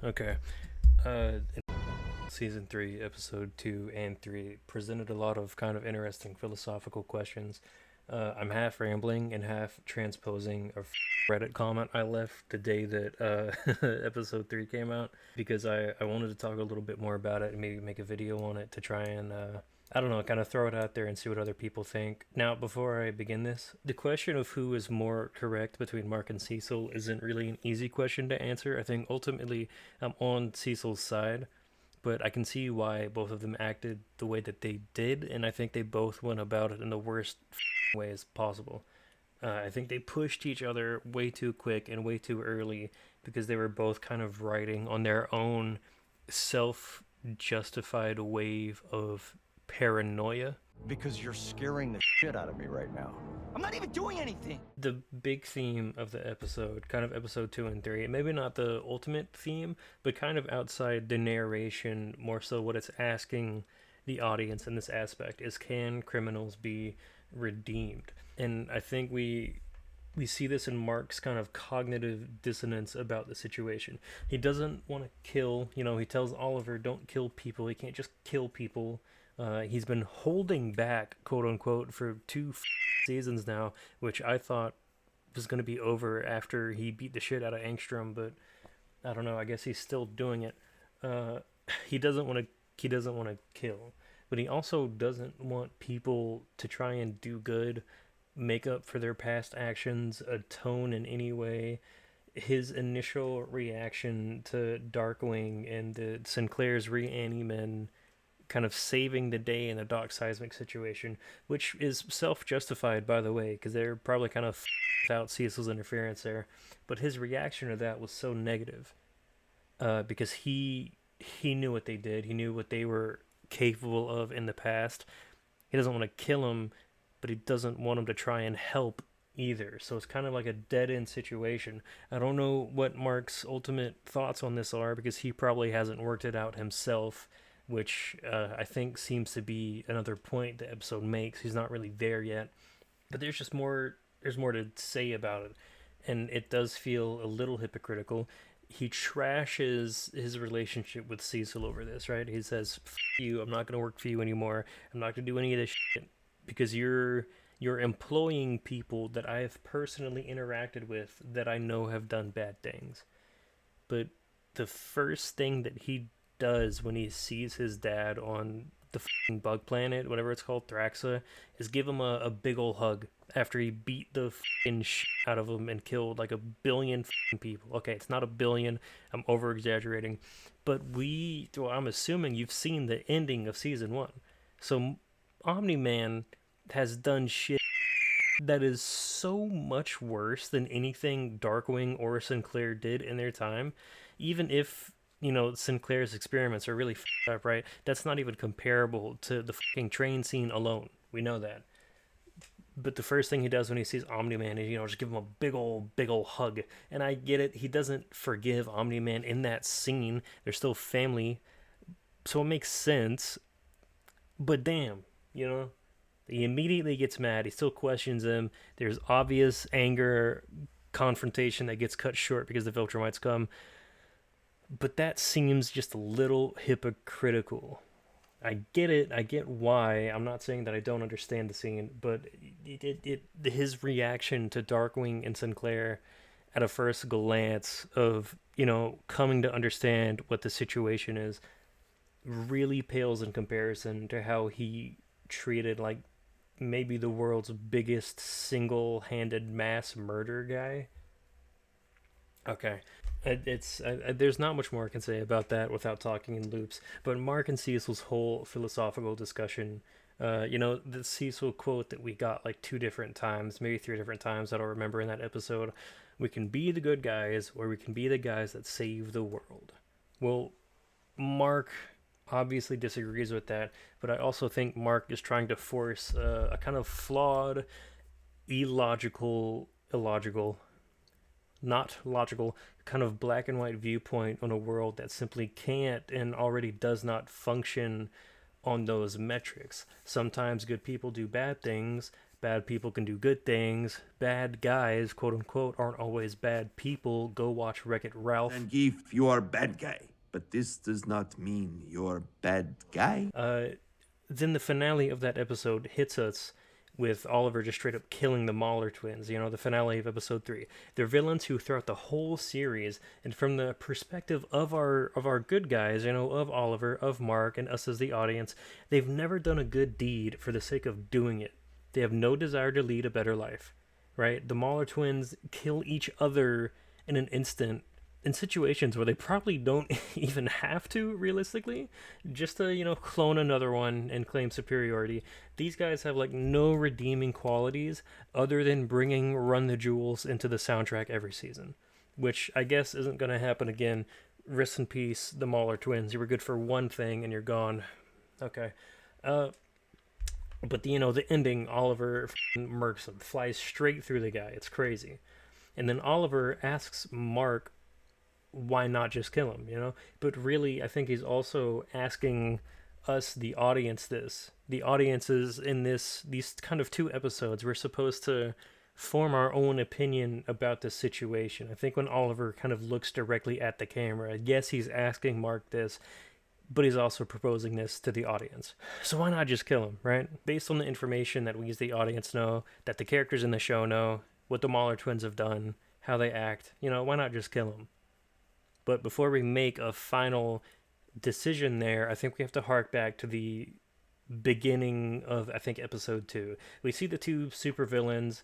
Okay. Season 3, Episode 2 and 3 presented a lot of kind of interesting philosophical questions. I'm half rambling and half transposing a Reddit comment I left the day that Episode 3 came out because I wanted to talk a little bit more about it and maybe make a video on it to try and I don't know, kind of throw it out there and see what other people think. Now, before I begin this, the question of who is more correct between Mark and Cecil isn't really an easy question to answer. I think ultimately I'm on Cecil's side, but I can see why both of them acted the way that they did, and I think they both went about it in the worst ways possible. I think they pushed each other way too quick and way too early because they were both kind of riding on their own self justified wave of paranoia. Because you're scaring the shit out of me right now. I'm not even doing anything. The big theme of the episode, kind of episode 2 and 3, maybe not the ultimate theme, but kind of outside the narration, more so what it's asking the audience in this aspect is, can criminals be redeemed? And I think we see this in Mark's kind of cognitive dissonance about the situation. He doesn't want to kill, he tells Oliver, don't kill people. He can't just kill people. He's been holding back, quote unquote, for 2 seasons now, which I thought was going to be over after he beat the shit out of Angstrom, but I don't know. I guess he's still doing it. He doesn't want to. He doesn't want to kill, but he also doesn't want people to try and do good, make up for their past actions, atone in any way. His initial reaction to Darkwing and the Sinclair's Reanimen kind of saving the day in a Doc Seismic situation, which is self-justified, by the way, because they're probably kind of without Cecil's interference there. But his reaction to that was so negative, because he knew what they did. He knew what they were capable of in the past. He doesn't want to kill him, but he doesn't want him to try and help either. So it's kind of like a dead-end situation. I don't know what Mark's ultimate thoughts on this are, because he probably hasn't worked it out himself, which I think seems to be another point the episode makes. He's not really there yet, but there's more to say about it, and it does feel a little hypocritical. He trashes his relationship with Cecil over this, right? He says, "F you, I'm not going to work for you anymore. I'm not going to do any of this shit because you're employing people that I have personally interacted with that I know have done bad things." But the first thing that he does when he sees his dad on the bug planet, whatever it's called, Thraxa, is give him a big ol' hug after he beat the shit out of him and killed like 1 billion people. Okay, it's not 1 billion, I'm over exaggerating, but I'm assuming you've seen the ending of season 1. So Omni-Man has done shit that is so much worse than anything Darkwing or Sinclair did in their time. Even if Sinclair's experiments are really f***ed up, right? That's not even comparable to the fucking train scene alone. We know that. But the first thing he does when he sees Omni-Man is, just give him a big ol' hug. And I get it. He doesn't forgive Omni-Man in that scene. They're still family. So it makes sense. But damn, he immediately gets mad. He still questions him. There's obvious anger, confrontation that gets cut short because the Viltrumites come. But that seems just a little hypocritical. I get it. I get why. I'm not saying that I don't understand the scene, but his reaction to Darkwing and Sinclair at a first glance of, coming to understand what the situation is really pales in comparison to how he treated, like, maybe the world's biggest single-handed mass murder guy. Okay. There's not much more I can say about that without talking in loops. But Mark and Cecil's whole philosophical discussion, the Cecil quote that we got like 2 different times, maybe 3 different times that I'll remember in that episode. We can be the good guys, or we can be the guys that save the world. Well, Mark obviously disagrees with that, but I also think Mark is trying to force a kind of flawed, illogical, not logical, kind of black and white viewpoint on a world that simply can't and already does not function on those metrics. Sometimes good people do bad bad people can do good things. Bad guys, quote unquote, aren't always bad people. Go watch Wreck-It Ralph. And if you are bad guy, but this does not mean you're bad guy. Then the finale of that episode hits us with Oliver just straight up killing the Mahler twins, the finale of episode 3. They're villains who throughout the whole series, and from the perspective of our good guys, of Oliver, of Mark, and us as the audience, they've never done a good deed for the sake of doing it. They have no desire to lead a better life, right? The Mahler twins kill each other in an instant in situations where they probably don't even have to, realistically, just to clone another one and claim superiority. These guys have like no redeeming qualities other than bringing Run the Jewels into the soundtrack every season, which I guess isn't going to happen again. Rest in peace, the Mahler twins. You were good for one thing and you're gone. Okay. But the ending, Oliver murks him, flies straight through the guy. It's crazy. And then Oliver asks Mark, why not just kill him, But really, I think he's also asking us, the audience, this. The audiences in these kind of 2 episodes, we're supposed to form our own opinion about the situation. I think when Oliver kind of looks directly at the camera, yes, he's asking Mark this, but he's also proposing this to the audience. So why not just kill him, right? Based on the information that we as the audience know, that the characters in the show know, what the Mahler twins have done, how they act, why not just kill him? But before we make a final decision there, I think we have to hark back to the beginning of, I think, episode 2. We see the 2 supervillains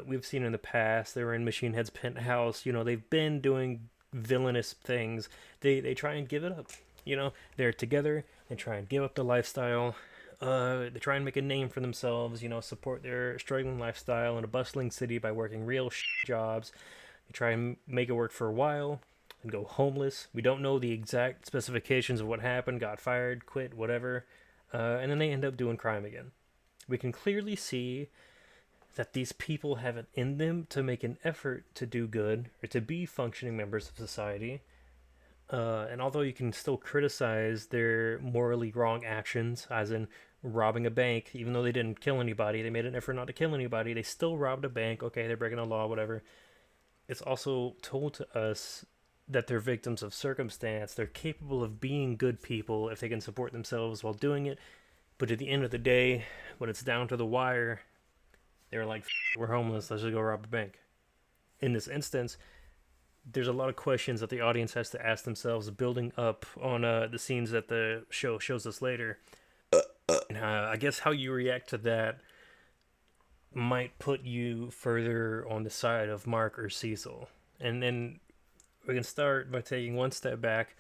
we've seen in the past. They were in Machine Head's penthouse. They've been doing villainous things. They try and give it up. They're together. They try and give up the lifestyle. They try and make a name for themselves, support their struggling lifestyle in a bustling city by working real jobs. They try and make it work for a while and go homeless. We don't know the exact specifications of what happened, got fired, quit, whatever. And then they end up doing crime again. We can clearly see that these people have it in them to make an effort to do good or to be functioning members of society. And although you can still criticize their morally wrong actions, as in robbing a bank, even though they didn't kill anybody, they made an effort not to kill anybody, they still robbed a bank. Okay, they're breaking the law, whatever. It's also told to us that they're victims of circumstance. They're capable of being good people if they can support themselves while doing it. But at the end of the day, when it's down to the wire, they're like, we're homeless, let's just go rob a bank. In this instance, there's a lot of questions that the audience has to ask themselves, building up on the scenes that the show shows us later. And I guess how you react to that might put you further on the side of Mark or Cecil. And then we can start by taking one step back.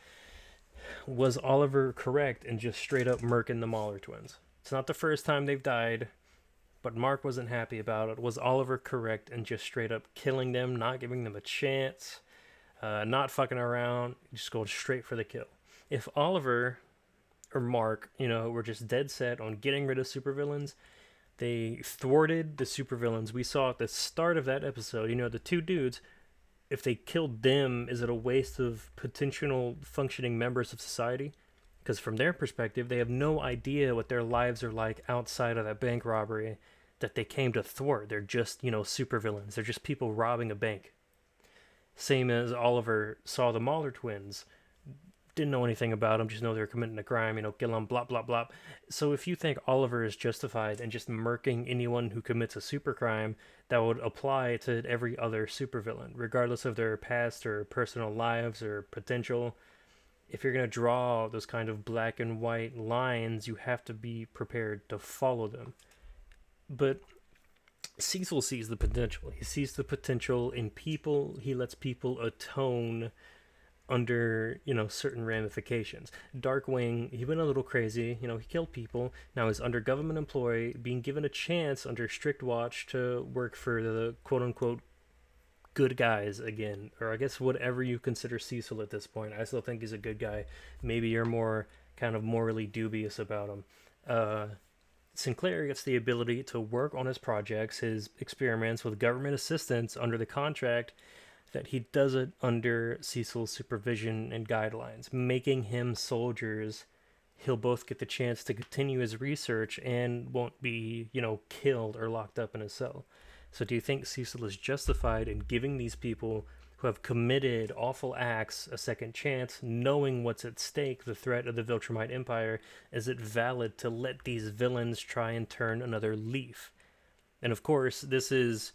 Was Oliver correct in just straight up murking the Mahler twins? It's not the first time they've died, but Mark wasn't happy about it. Was Oliver correct in just straight up killing them, not giving them a chance, not fucking around, just going straight for the kill? If Oliver or Mark, were just dead set on getting rid of supervillains, they thwarted the supervillains we saw at the start of that episode. The 2 dudes, if they killed them, is it a waste of potential functioning members of society? Because from their perspective, they have no idea what their lives are like outside of that bank robbery that they came to thwart. They're just, supervillains. They're just people robbing a bank. Same as Oliver saw the Mahler twins. Didn't know anything about them, just know they're committing a crime, kill them, blah, blah, blah. So if you think Oliver is justified in just murking anyone who commits a super crime, that would apply to every other supervillain, regardless of their past or personal lives or potential. If you're going to draw those kind of black and white lines, you have to be prepared to follow them. But Cecil sees the potential. He sees the potential in people. He lets people atone under, certain ramifications. Darkwing, he went a little crazy. He killed people. Now he's under government employ, being given a chance under strict watch to work for the quote-unquote good guys again. Or I guess whatever you consider Cecil at this point. I still think he's a good guy. Maybe you're more kind of morally dubious about him. Sinclair gets the ability to work on his projects, his experiments with government assistance under the contract that he does it under Cecil's supervision and guidelines, making him soldiers he'll both get the chance to continue his research and won't be, killed or locked up in a cell. So do you think Cecil is justified in giving these people who have committed awful acts a second chance, knowing what's at stake, the threat of the Viltrumite Empire? Is it valid to let these villains try and turn another leaf? And of course, this is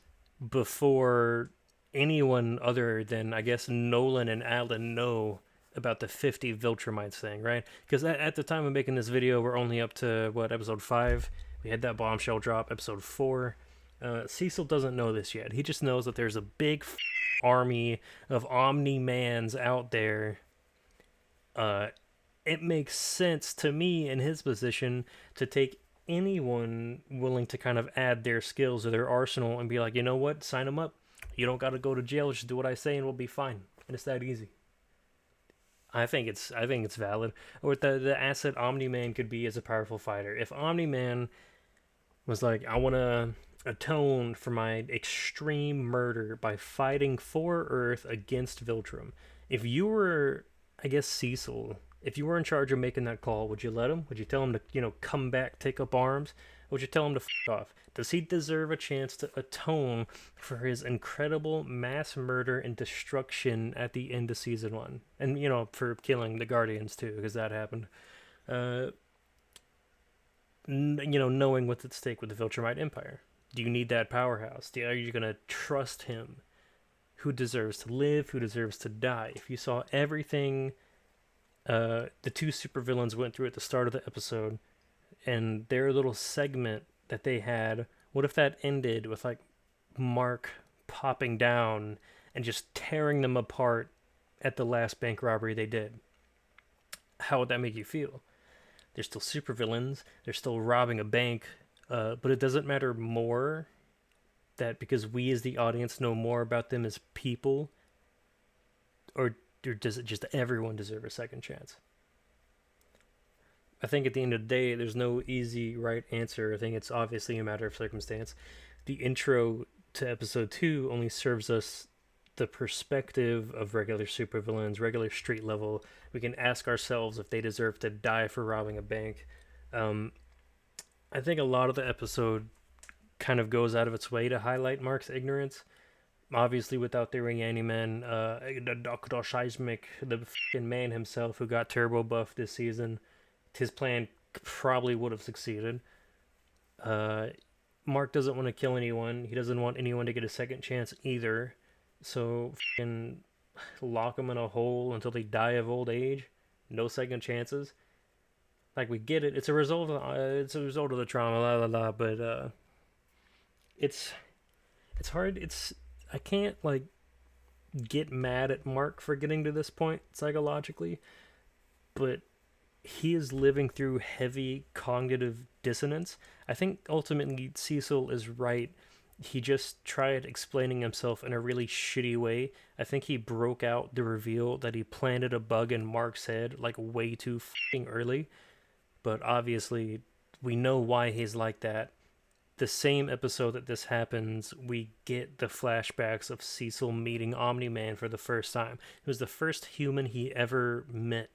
before anyone other than, I guess, Nolan and Alan know about the 50 Viltrumites thing, right? Because at the time of making this video, we're only up to, episode 5? We had that bombshell drop, episode 4. Cecil doesn't know this yet. He just knows that there's a big army of Omni-Mans out there. It makes sense to me in his position to take anyone willing to kind of add their skills or their arsenal and be like, you know what, sign them up. You don't got to go to jail. Just do what I say and we'll be fine. And it's that easy. I think it's valid. Or the asset Omni-Man could be as a powerful fighter. If Omni-Man was like, I want to atone for my extreme murder by fighting for Earth against Viltrum. If you were, I guess, Cecil, if you were in charge of making that call, would you let him? Would you tell him to, come back, take up arms? Or would you tell him to f*** off? Does he deserve a chance to atone for his incredible mass murder and destruction at the end of season 1? And, for killing the Guardians too, because that happened. Knowing what's at stake with the Viltrumite Empire. Do you need that powerhouse? Are you going to trust him? Who deserves to live? Who deserves to die? If you saw everything the two supervillains went through at the start of the episode and their little segment that they had, what if that ended with, like, Mark popping down and just tearing them apart at the last bank robbery they did? How would that make you feel? They're still supervillains. They're still robbing a bank. But it doesn't matter more that because we as the audience know more about them as people, or does it just everyone deserve a second chance? I think at the end of the day, there's no easy right answer. I think it's obviously a matter of circumstance. The intro to episode 2 only serves us the perspective of regular supervillains, regular street level. We can ask ourselves if they deserve to die for robbing a bank. I think a lot of the episode kind of goes out of its way to highlight Mark's ignorance. Obviously, without the Reaniman, the Dr. Seismic, the f***ing man himself who got turbo buffed this season, his plan probably would have succeeded. Mark doesn't want to kill anyone. He doesn't want anyone to get a second chance either. So, f***ing lock them in a hole until they die of old age. No second chances. Like, we get it. It's a result of the trauma, la la la. But it's hard. I can't, like, get mad at Mark for getting to this point psychologically, but he is living through heavy cognitive dissonance. I think ultimately Cecil is right. He just tried explaining himself in a really shitty way. I think he broke out the reveal that he planted a bug in Mark's head, like, way too fucking early. But obviously, we know why he's like that. The same episode that this happens, we get the flashbacks of Cecil meeting Omni-Man for the first time. It was the first human he ever met.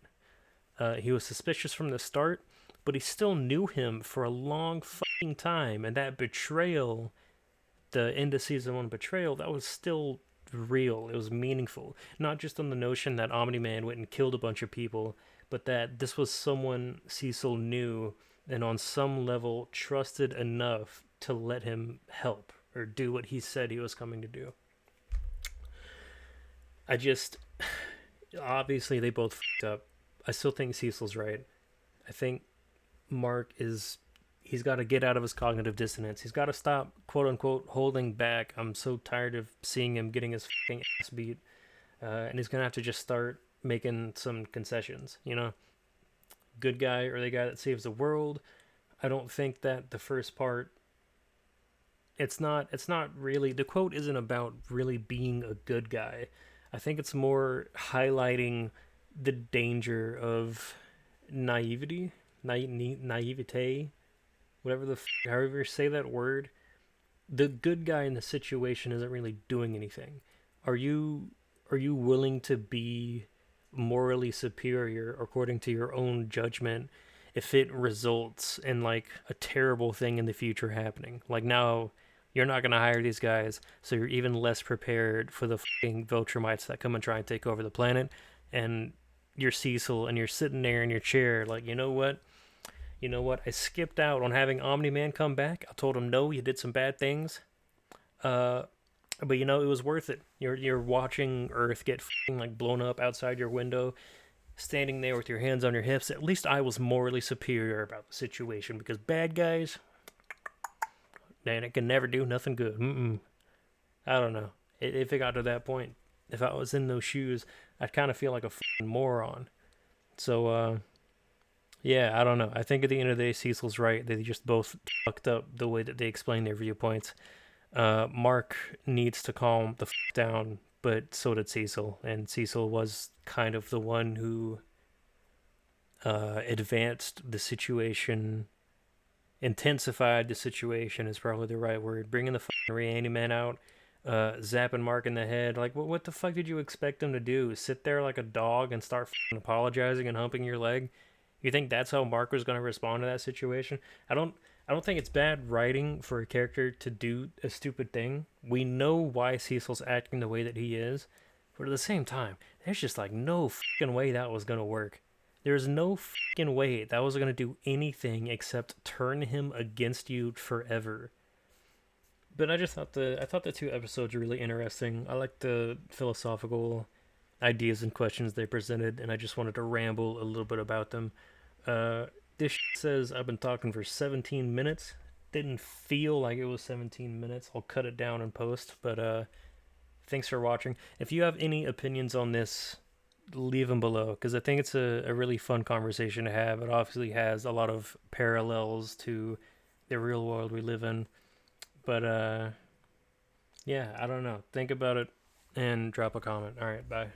He was suspicious from the start, but he still knew him for a long fucking time. And that betrayal, the end of season 1 betrayal, that was still real. It was meaningful. Not just on the notion that Omni-Man went and killed a bunch of people, but that this was someone Cecil knew and on some level trusted enough to let him help or do what he said he was coming to do. Obviously they both fucked up. I still think Cecil's right. I think Mark he's got to get out of his cognitive dissonance. He's got to stop, quote unquote, holding back. I'm so tired of seeing him getting his fucking ass beat. And he's going to have to just start making some concessions, good guy or the guy that saves the world. I don't think that the first part, it's not really, the quote isn't about really being a good guy. I think it's more highlighting the danger of naivete, whatever however you say that word. The good guy in the situation isn't really doing anything. Are you willing to be morally superior according to your own judgment if it results in like a terrible thing in the future happening. Like now you're not going to hire these guys, so you're even less prepared for the fucking Viltrumites that come and try and take over the planet. And you're Cecil, and you're sitting there in your chair, like, you know what? You know what? I skipped out on having Omni Man come back. I told him, no, you did some bad things. Uh, but it was worth it. You're watching Earth get like blown up outside your window, standing there with your hands on your hips. At least I was morally superior about the situation, because bad guys, man, it can never do nothing good. I don't know. If it got to that point, if I was in those shoes, I'd kind of feel like a moron. So, yeah, I don't know. I think at the end of the day, Cecil's right. They just both fucked up the way that they explain their viewpoints. Mark needs to calm the down, but so did Cecil. And Cecil was kind of the one who advanced the situation, intensified the situation is probably the right word. Bringing the Reaniman out, zapping Mark in the head. Like, what the fuck did you expect him to do? Sit there like a dog and start apologizing and humping your leg? You think that's how Mark was going to respond to that situation? I don't think it's bad writing for a character to do a stupid thing. We know why Cecil's acting the way that he is, but at the same time, there's just like no fucking way that was going to work. There's no fucking way that was going to do anything except turn him against you forever. But I thought the two episodes were really interesting. I liked the philosophical ideas and questions they presented, and I just wanted to ramble a little bit about them. This says I've been talking for 17 minutes. Didn't feel like it was 17 minutes. I'll cut it down in post, but thanks for watching. If you have any opinions on this, leave them below, because I think it's a really fun conversation to have. It obviously has a lot of parallels to the real world we live in. But yeah, I don't know. Think about it and drop a comment. All right, bye.